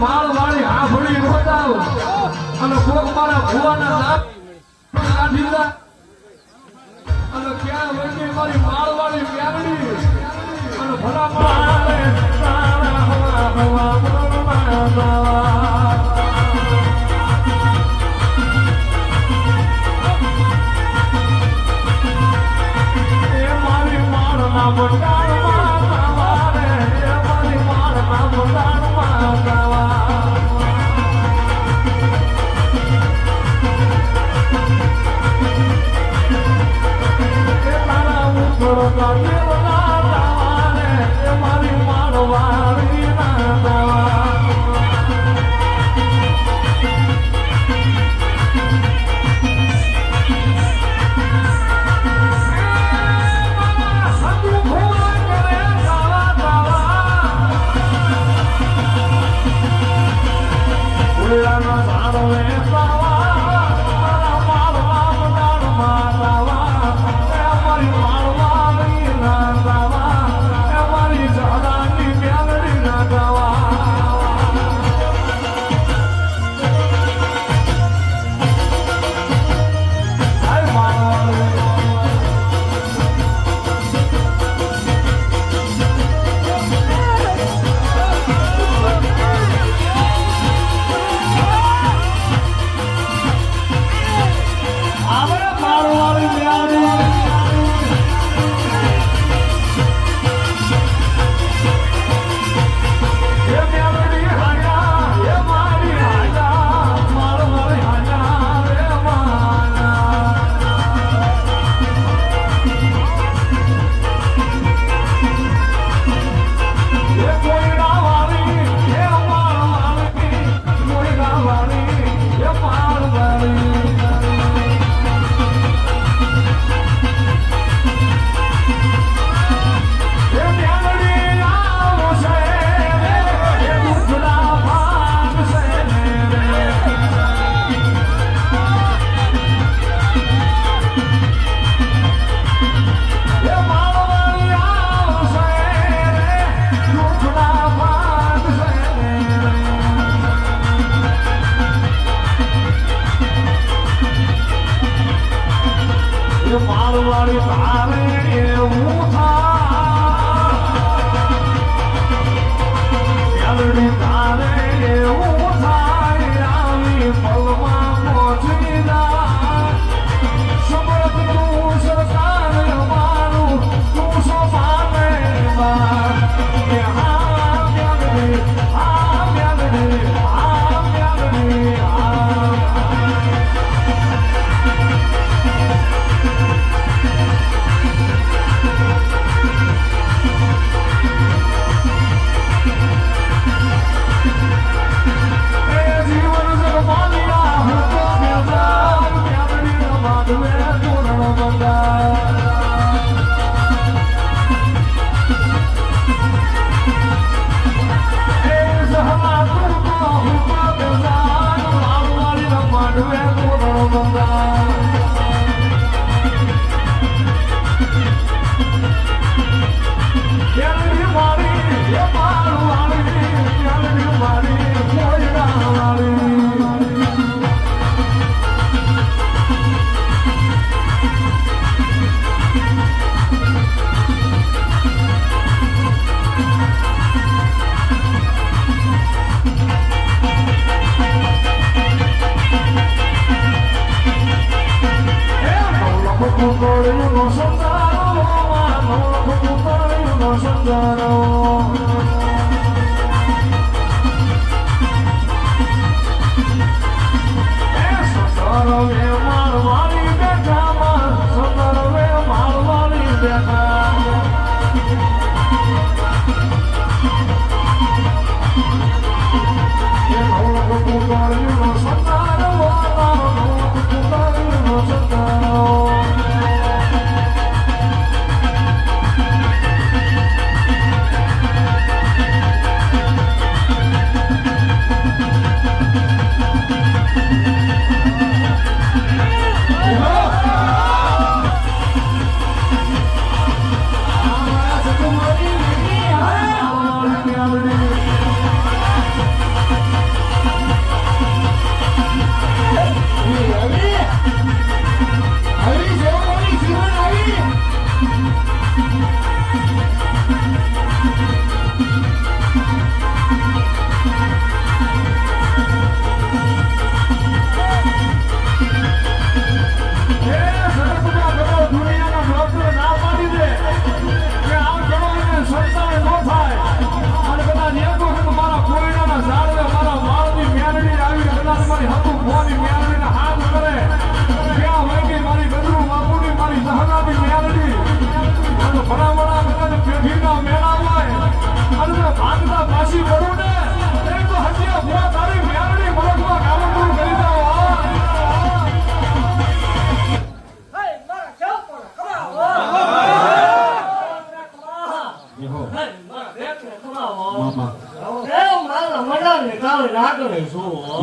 માળવાળી હાફળી રોતાવ અને કોક મારા ભુવાના નામ કાઢીલા અને ક્યાં વચ્ચે મારી માળવાળી વ્યાગડી અને ભલા માળે સારા હવા હવા એ મારી માળના બંધાણમાં ગાવા રે એ મારી માળના બંધાણમાં ગાવા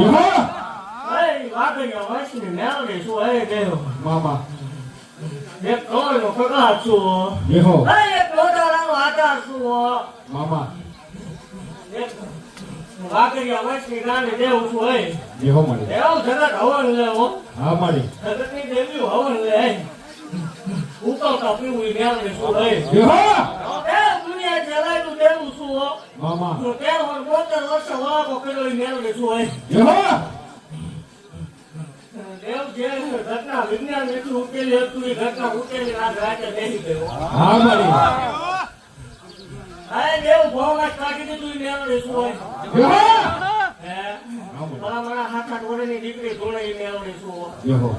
એહો એ વાગડિયા વંશની મેળવી છું એ દેવ મામા એક કળનો કકળા છું એહો એક લોટારાનો આધાર છું મામા એક વાગડિયા વંશની ગાંડી દેવ છું એહો મારી દેવ જગત હવન લેવો હા મારી જગતની દેવી હવન લે ઉકળતા પીવું મેળવી છું એહો દેવ દુનિયા જલાયનું દેવું છું મામા હું 13 વર્ષ વાળો કરેલી મેળવી છું એહો દેવ જે ઘટના વિજ્ઞાન એટલું ઉકેલી હતું એ ઘટના ઉકેલી આજ રાતે બેસી ગયો હા મારી હા દેવ ભોમાં કાઢી દીધું એ મેળવી છું એહો ભલા મારા 7-8 વર્ષની દીકરી ધોળે એ મેળવી છું એહો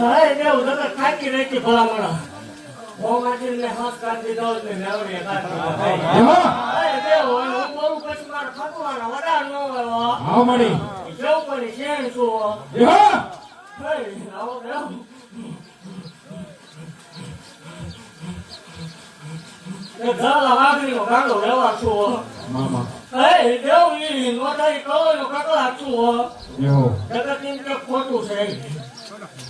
હા દેવ જગત થાકી રહી ભલા મારા ભોમાંથી ને હાથ કાઢી દીધો એટલે મેળવી કાઢી એહો હા દેવ હું બોલું પછી મારા ફકવાના વડા ન હોય હા મારી જેવું પણ શેણ છું એહો આવો દેવ એ ઘરલા વાઘરીનો ગાંડો વ્યવહાર છું મામા એ દેવ ઈ નોંધાઈ કળોનો કકળા છું એહો જગતની કે ખોટું છે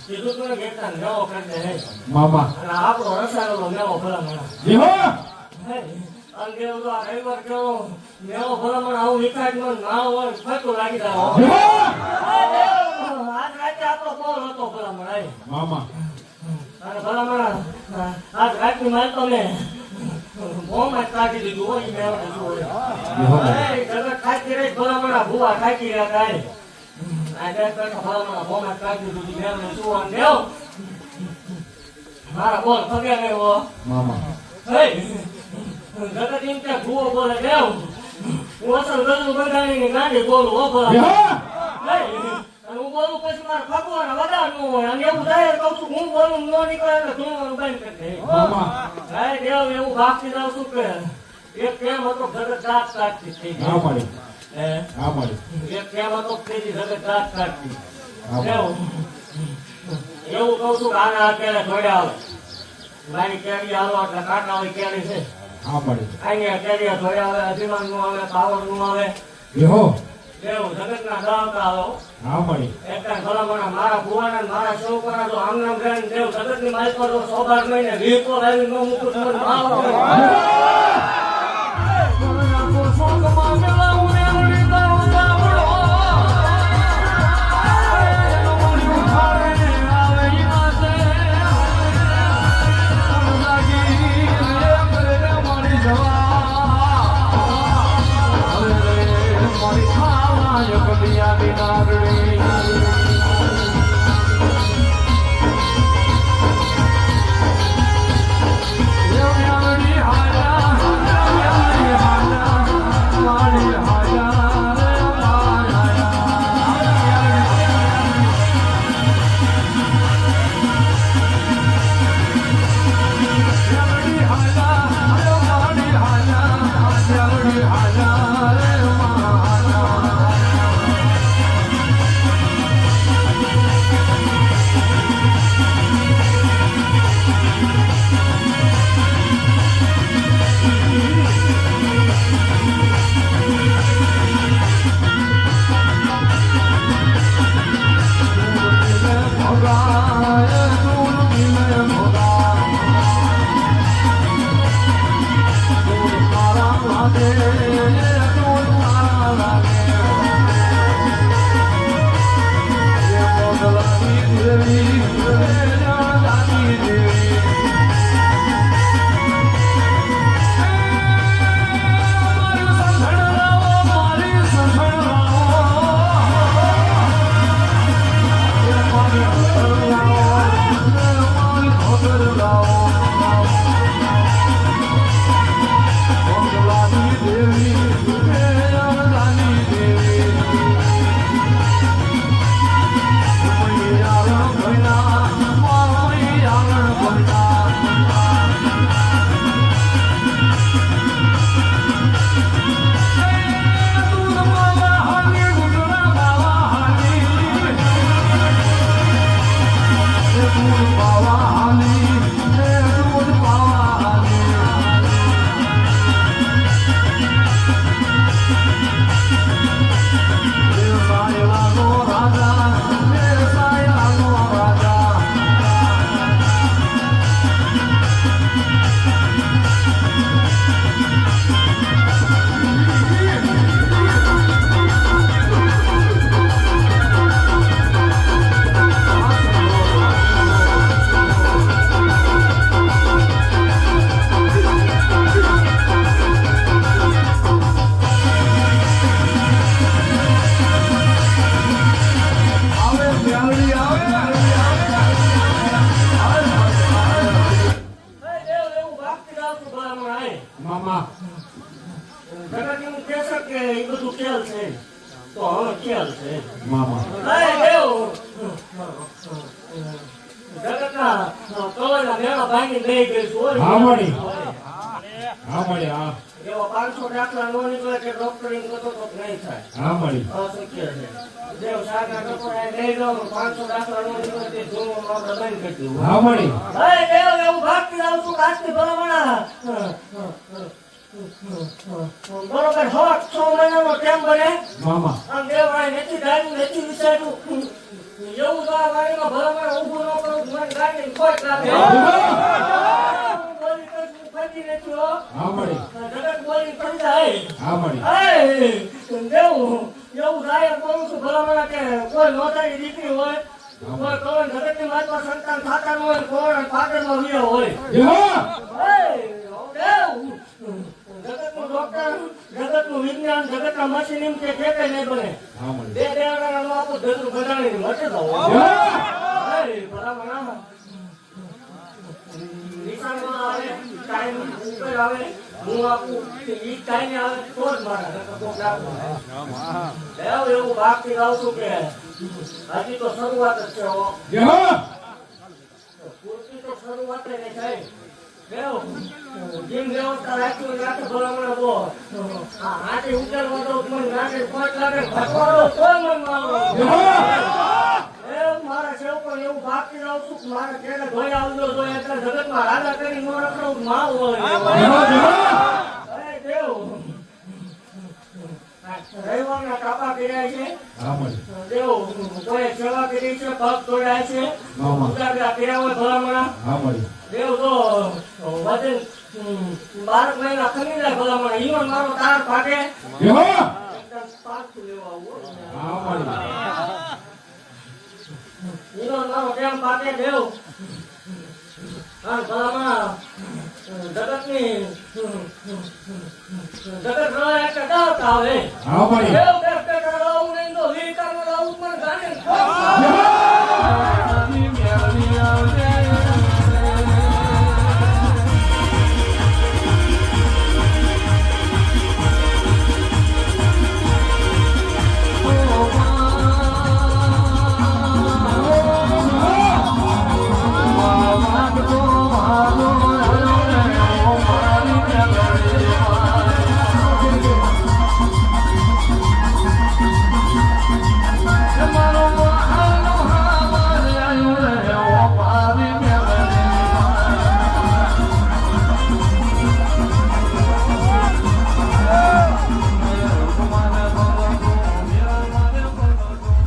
કીધું તો ગેતા નવો કરી દે મામા અને આપણો રસાયેલો નવો ભલામણ એહો અને દેવ તો આ રવિવાર કેવો નવો ભલામણ આવું વિકાસમાં નાળો હોય ફરતું લાગી જાય એહો આજ રાતે આપણો બોલ હતો ભલામણ મામા અને ભલામણ આજ રાતની માલ તો મેં મોંમાં જ કાઢી દીધું હોય મેં જગત ખાતી રહી ભલામણ ભૂવા ખાતી રહ્યા કાંઈ આજે ભલામણ મોંમાં જ કાઢી દીધું મેં શું આમ દેવ મારા બોલ ફગે ગયો મામા જગત એમ કે ભૂવો બોલે દેવ હું અસલ ગજુ બંધાણીની ગાંડી બોલું હો ભલા એહો અને હું બોલું પછી મારા ફગવાના વડા ન હોય અને એવું થાય કહું છું હું બોલું ન નીકળે એટલે ધૂણવાનું બંધ કરી દે મામા હા દેવ એવું ભાગતી જાઉં છું કે એક કેમ હતો જગત દાંત કાઢતી થઈ ગઈ હા મારી હે હા મારી એક કેમ હતો તેથી જગત દાંત કાઢતી હા એવું એવું કહું છું કે આના અત્યારે જોડ્યા આવે મારી કેરી આવો એટલે કાંટા હોય કેરી છે હા મારી અહીંયા કેરી જોડ્યા આવે અભિમાન નું આવે પાવર નું આવે એહો એવું જગતના દાવતા આવો હા મારી એકતા ભલામણા મારા ભુવાના નારા છોકરા તો આમ નામ રહે દેવ જગતની માલ પર તો 18 મહિને વીકો લાવી નો મુકુટ મન માવો તો હવે ખ્યાલ છે મામા અરે દેવ જગતના કવરના મેળા ભાંગી લઈ ગઈ સોરી હા મળી હા મળી હા એવો 500 દાખલા નો નીકળે કે ડોક્ટરિંગ કરતો તો નહીં થાય હા મળી અશક્ય છે દેવ સાગર ટકોરા લઈ જાઓ 500 દાખલા નો નીકળે તે જૂનો આપણે બંધ કરી દઉં હા મળી અરે દેવ એવું ભાગતી જાઉં છું કાચની ભલામણા બરોબર 6 મહિનાનો ટાઈમ બને મામા આમ દેવરાય નથી ધાર્યું નથી વિચાર્યું એવું તો આ ગાડીમાં ભલામણ ઊભું ન કરું મને ગાડીની ખોટ લાગે બોલી તો શું ફરી નથી હો હા મળી જગત બોલી પડી જાય હા મળી દેવ એવું જાય બોલું છું ભલામણ કે કોઈ નોતારી દીકરી હોય કોઈ કવન જગતની વાતમાં સંતાન થતા ન હોય કોણ પાટણમાં વિયો હોય જગતનું ડોક્ટર જગતનું વિજ્ઞાન જગતના મશીન એમ કે કઈ નહીં બને હા મળી બે દેવાના નો આપો ધરનું ગધાણી મટે દો બરાબર નિશાનમાં આવે ટાઈમ ઉપર આવે હું આપું ઈ ટાઈમે આવે તો જ મારા દેવ એવું ભાગથી ગાઉં છું કે હજી તો શરૂઆત જ છે હો પૂરતી તો શરૂઆત જ નહીં થાય દેવ જેમ વ્યવસ્થા રાખ્યું રાતે ભલામણ બો આથી ઉકેલવા દો મને નાખે પાંચ લાગે ભટવાડો તો મને મારો મારા સેવકો એવું ભાગતી જાઉં છું મારા કેને ધોઈ આવજો જો એટલે જગતમાં રાજા કરી નો રખડો માં હોય અરે દેવ રવિવારના કાપા કર્યા છે હા મળી દેવ કોઈ સેવા કરી છે પગ તોડ્યા છે ઉજાગરા કર્યા હોય ભલામણા હા મળી દેવ તો વજન 12 મહિના ખમી જાય ભલામણા ઈવન મારો તાર ફાટે એકદમ પાછું લેવા આવું હા મળી ઈવન મારો કેમ ફાટે દેવ ભલામણા જગતની જગત એક દાવત આવે હા મળી દેવ